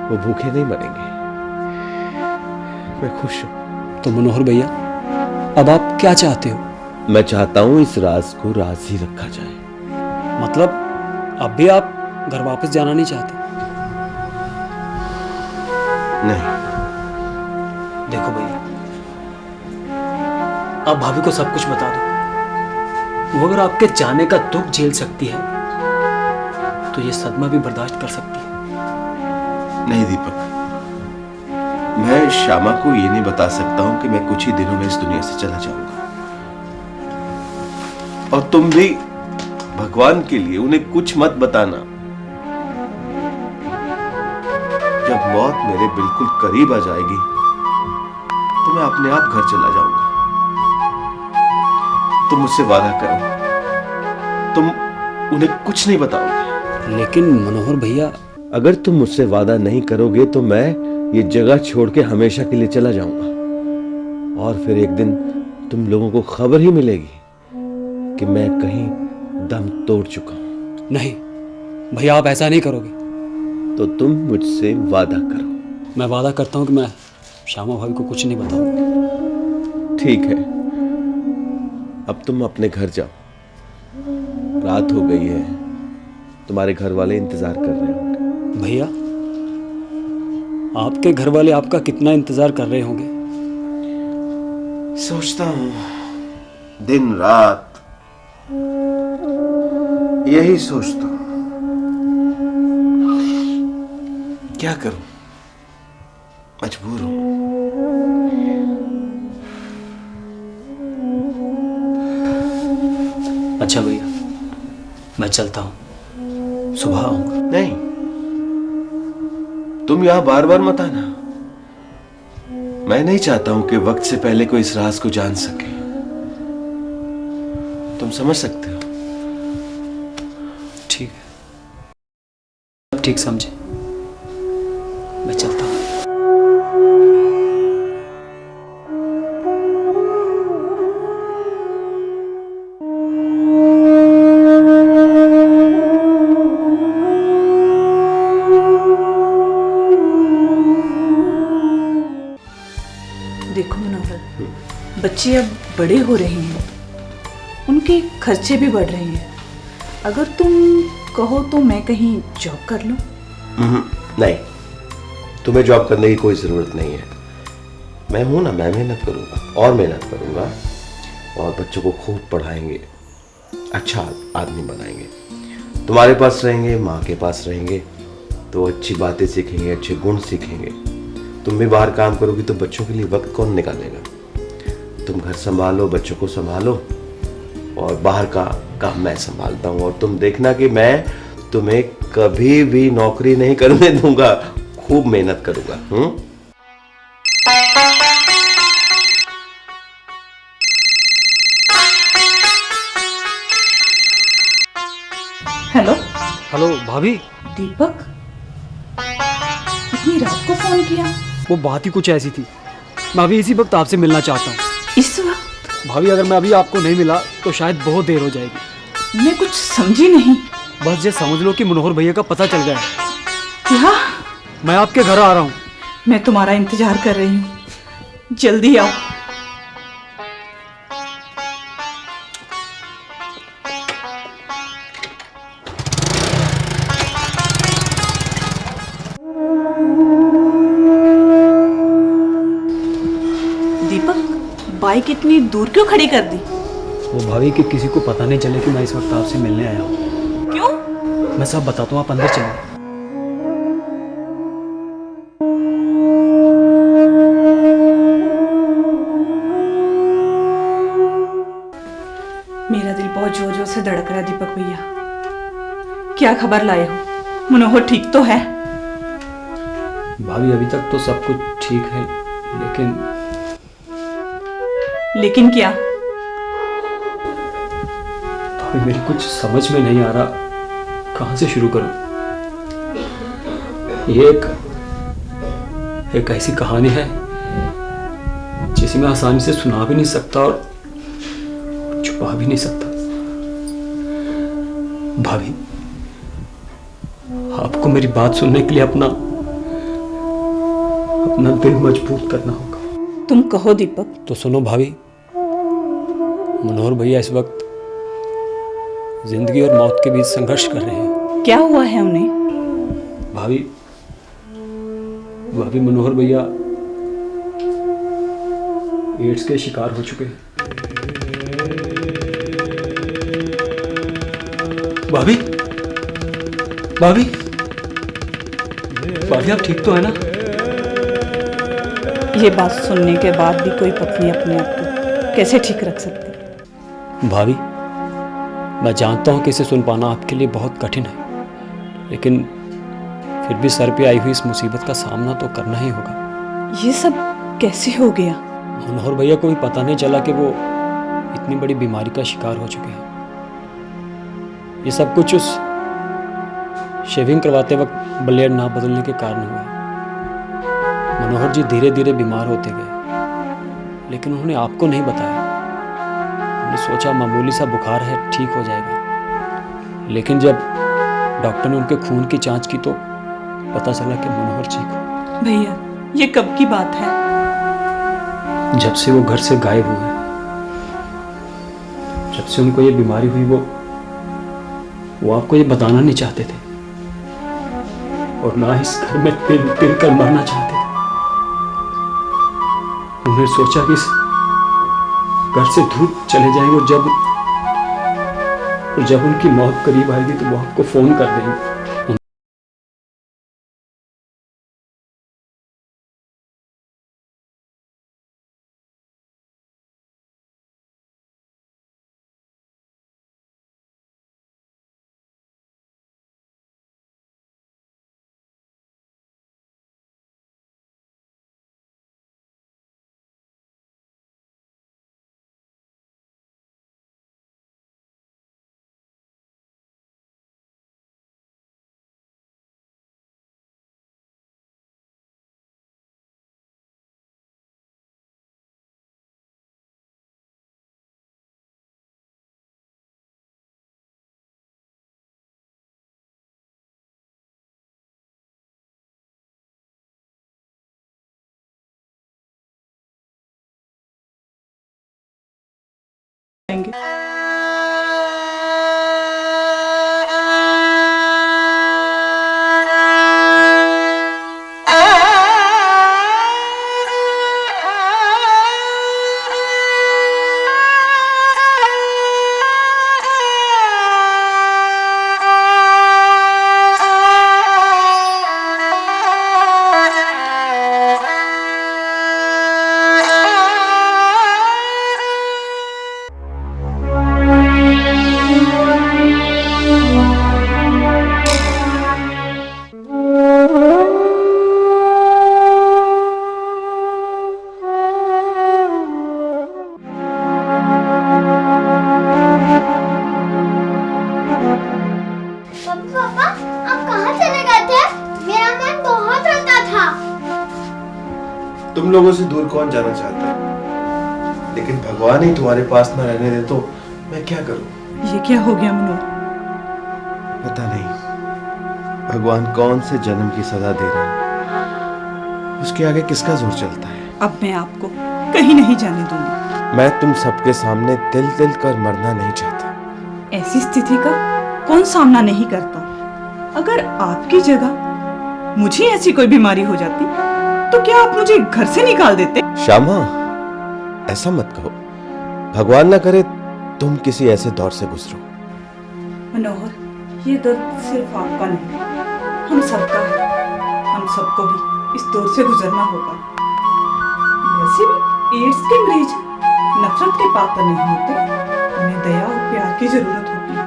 वो भूखे नहीं मरेंगे। मैं खुश हूं। तो मनोहर भैया, अब आप क्या चाहते हो? मैं चाहता हूं इस राज को राज ही रखा जाए। मतलब अब भी आप घर वापस जाना नहीं चाहते? नहीं। देखो भैया, आप भाभी को सब कुछ बता दो। वो अगर आपके जाने का दुख झेल सकती है तो ये सदमा भी बर्दाश्त कर सकती है। नहीं दीपक, मैं श्यामा को ये नहीं बता सकता हूं कि मैं कुछ ही दिनों में इस दुनिया से चला जाऊंगा। और तुम भी भगवान के लिए उन्हें कुछ मत बताना। जब मौत मेरे बिल्कुल करीब आ जाएगी तो मैं अपने आप घर चला जाऊंगा। तुम मुझसे वादा करो, तुम उन्हें कुछ नहीं बताओगे। लेकिन मनोहर भैया, अगर तुम मुझसे वादा नहीं करोगे तो मैं ये जगह छोड़ के हमेशा के लिए चला जाऊंगा और फिर एक दिन तुम लोगों को खबर ही मिलेगी कि मैं कहीं दम तोड़ चुका हूं। नहीं भैया, आप ऐसा नहीं करोगे। तो तुम मुझसे वादा करो। मैं वादा करता हूं कि मैं श्यामा भाभी को कुछ नहीं बताऊंगा। ठीक है, अब तुम अपने घर जाओ। रात हो गई है, तुम्हारे घर वाले इंतजार कर रहे होंगे। भैया, आपके घर वाले आपका कितना इंतजार कर रहे होंगे? सोचता हूं दिन रात यही सोचता हूं। क्या करूं, मजबूर हूं। अच्छा भैया, मैं चलता हूं, सुबह आऊंगा। नहीं, तुम यहां बार बार मत आना। मैं नहीं चाहता हूं कि वक्त से पहले कोई इस राज को जान सके। तुम समझ सकते हो। ठीक है, अब ठीक समझे। मैं चलता हूं। देखो मनोहर, बच्चे अब बड़े हो रहे हैं, उनके खर्चे भी बढ़ रहे हैं। अगर तुम कहो तो मैं कहीं जॉब कर लूं। नहीं, तुम्हें जॉब करने की कोई ज़रूरत नहीं है। मैं हूं ना, मैं मेहनत करूंगा और मेहनत करूंगा और बच्चों को खूब पढ़ाएंगे, अच्छा आदमी बनाएंगे। तुम्हारे पास रहेंगे, माँ के पास रहेंगे तो अच्छी बातें सीखेंगे, अच्छे गुण सीखेंगे। तुम भी बाहर काम करोगी तो बच्चों के लिए वक्त कौन निकालेगा? तुम घर संभालो, बच्चों को संभालो और बाहर का काम मैं संभालता हूँ। और तुम देखना कि मैं तुम्हें कभी भी नौकरी नहीं करने दूंगा, खूब मेहनत करूंगा। हेलो हेलो भाभी। दीपक, इतनी रात को फोन किया? वो बात ही कुछ ऐसी थी, मैं अभी इसी वक्त आपसे मिलना चाहता हूँ। इस वक्त? भाभी अगर मैं अभी आपको नहीं मिला तो शायद बहुत देर हो जाएगी। मैं कुछ समझी नहीं। बस ये समझ लो कि मनोहर भैया का पता चल गया है। क्या? मैं आपके घर आ रहा हूँ। मैं तुम्हारा इंतजार कर रही हूँ, जल्दी आओ। दीपक, बाइक इतनी दूर क्यों खड़ी कर दी? वो भाभी कि किसी को पता नहीं चले कि मैं इस वक्त आपसे मिलने आया हूँ। क्यों? मैं सब बताता हूँ, आप अंदर चलिए। मेरा दिल बहुत जोर जोर से धड़क रहा है दीपक भैया। क्या खबर लाए हो? मनोहर ठीक तो है? भाभी अभी तक तो सब कुछ ठीक है, लेकिन क्या? भाभी मेरी कुछ समझ में नहीं आ रहा, कहाँ से शुरू करूं। ये एक ऐसी कहानी है जिसे मैं आसानी से सुना भी नहीं सकता और छुपा भी नहीं सकता। भाभी आपको मेरी बात सुनने के लिए अपना दिल मजबूत करना होगा। तुम कहो दीपक। तो सुनो भाभी, मनोहर भैया इस वक्त जिंदगी और मौत के बीच संघर्ष कर रहे हैं। क्या हुआ है उन्हें? भाभी मनोहर भैया एड्स के शिकार हो चुके हैं। भाभी भाभी भाभी आप ठीक तो है ना? ये बात सुनने के बाद भी कोई पत्नी अपने आप को कैसे ठीक रख सकती? भाभी मैं जानता हूँ कि इसे सुन पाना आपके लिए बहुत कठिन है, लेकिन फिर भी सर पे आई हुई इस मुसीबत का सामना तो करना ही होगा। ये सब कैसे हो गया? मनोहर भैया को भी पता नहीं चला कि वो इतनी बड़ी बीमारी का शिकार हो चुके हैं। ये सब कुछ उस शेविंग करवाते वक्त ब्लेड ना बदलने के कारण हुआ। मनोहर जी धीरे धीरे बीमार होते गए, लेकिन उन्होंने आपको नहीं बताया। उन्होंने सोचा मामूली सा बुखार है, ठीक हो जाएगा। लेकिन जब डॉक्टर ने उनके खून की जांच की तो पता चला कि मनोहर ठीक हो। भैया ये कब की बात है? जब से वो घर से गायब हुए, जब से उनको ये बीमारी हुई, वो आपको ये बताना नहीं चाहते थे और ना इस घर में पिल कर मरना चाहते थे। उन्होंने सोचा कि इस घर से दूर चले जाएंगे और जब उनकी मौत करीब आएगी तो वो आपको फोन कर देंगे। लोगों से दूर कौन जाना चाहता है, लेकिन भगवान ही तुम्हारे पास ना रहने दे तो मैं क्या करूं? ये क्या हो गया मनोहर? पता नहीं भगवान कौन से जन्म की सजा दे रहा है, उसके आगे किसका जोर चलता है। अब मैं आपको कहीं नहीं जाने दूंगी। मैं तुम सबके सामने तिल तिल कर मरना नहीं चाहता। ऐसी स्थिति का कौन सामना नहीं करता? अगर आपकी जगह मुझे ऐसी कोई बीमारी हो जाती तो क्या आप मुझे घर से निकाल देते? श्यामा, ऐसा मत कहो। भगवान ना करे तुम किसी ऐसे दौर से गुजरो। मनोहर, ये दर्द सिर्फ आपका नहीं, हम सबका है। हम सबको भी इस दौर से गुजरना होगा। वैसे भी एड्स के मरीज नफरत के पात्र नहीं होते, उन्हें दया और प्यार की जरूरत होती है।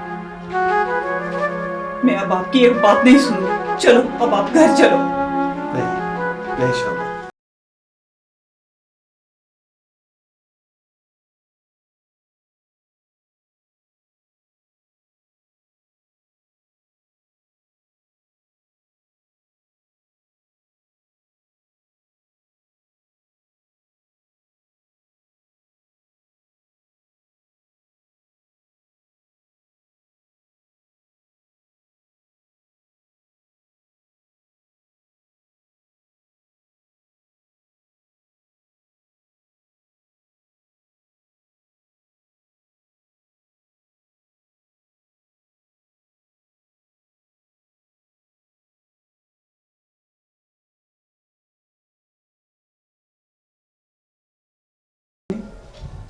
मैं अब आपकी एक बात नहीं सुनूंगी। चलो, अब आप घर चलो। नहीं, नहीं श्यामा,